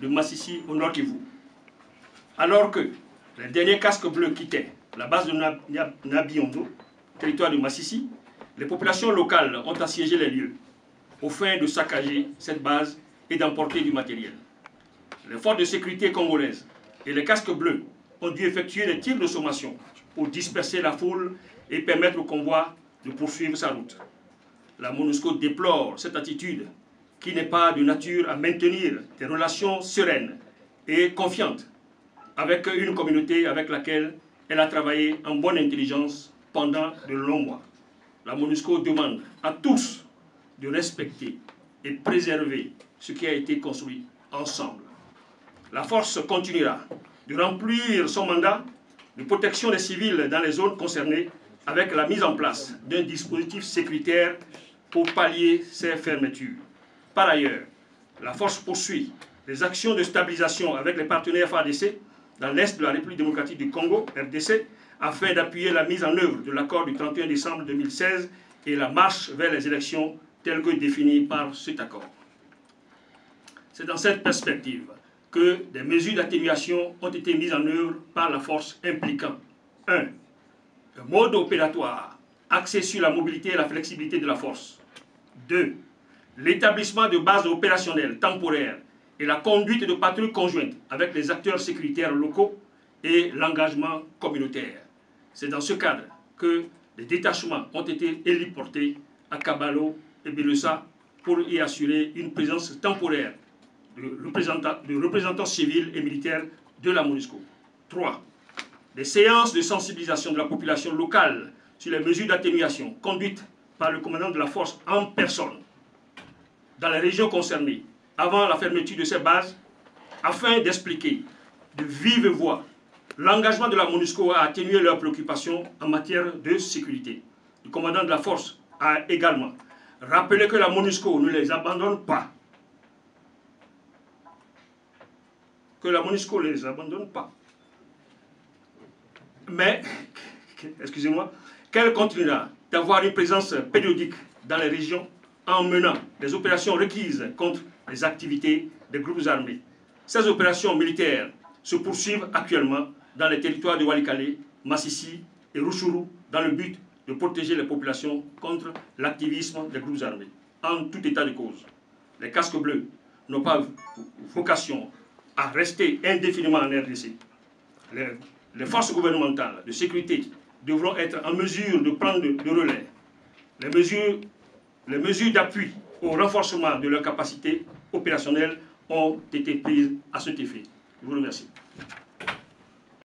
de Massissi au nord Kivu. Alors que les derniers casques bleus quittaient la base de Nabiondo, territoire de Massissi, les populations locales ont assiégé les lieux, aux fins de saccager cette base et d'emporter du matériel. Les forces de sécurité congolaises et les casques bleus ont dû effectuer des tirs de sommation pour disperser la foule et permettre au convoi de poursuivre sa route. La MONUSCO déplore cette attitude qui n'est pas de nature à maintenir des relations sereines et confiantes avec une communauté avec laquelle elle a travaillé en bonne intelligence pendant de longs mois. La MONUSCO demande à tous de respecter et préserver ce qui a été construit ensemble. La force continuera de remplir son mandat de protection des civils dans les zones concernées avec la mise en place d'un dispositif sécuritaire pour pallier ces fermetures. Par ailleurs, la force poursuit les actions de stabilisation avec les partenaires FARDC dans l'Est de la République démocratique du Congo, RDC, afin d'appuyer la mise en œuvre de l'accord du 31 décembre 2016 et la marche vers les élections telles que définies par cet accord. C'est dans cette perspective que des mesures d'atténuation ont été mises en œuvre par la force impliquant 1. Un mode opératoire axé sur la mobilité et la flexibilité de la force. 2. L'établissement de bases opérationnelles temporaires et la conduite de patrouilles conjointes avec les acteurs sécuritaires locaux et l'engagement communautaire. C'est dans ce cadre que des détachements ont été héliportés à Kabalo et Belusa pour y assurer une présence temporaire de représentants civils et militaires de la MONUSCO. 3. Des séances de sensibilisation de la population locale sur les mesures d'atténuation conduites par le commandant de la force en personne dans les régions concernées avant la fermeture de ces bases, afin d'expliquer de vive voix l'engagement de la MONUSCO à atténuer leurs préoccupations en matière de sécurité. Le commandant de la force a également rappelé que la MONUSCO ne les abandonne pas. Que la MONUSCO ne les abandonne pas. Mais, excusez-moi, qu'elle continuera d'avoir une présence périodique dans les régions en menant des opérations requises contre les activités des groupes armés. Ces opérations militaires se poursuivent actuellement dans les territoires de Walikale, Massissi et Rutshuru dans le but de protéger les populations contre l'activisme des groupes armés. En tout état de cause, les casques bleus n'ont pas vocation à rester indéfiniment en RDC. Les forces gouvernementales de sécurité devront être en mesure de prendre le relais. Les mesures d'appui au renforcement de leurs capacités opérationnelles ont été prises à cet effet. Je vous remercie.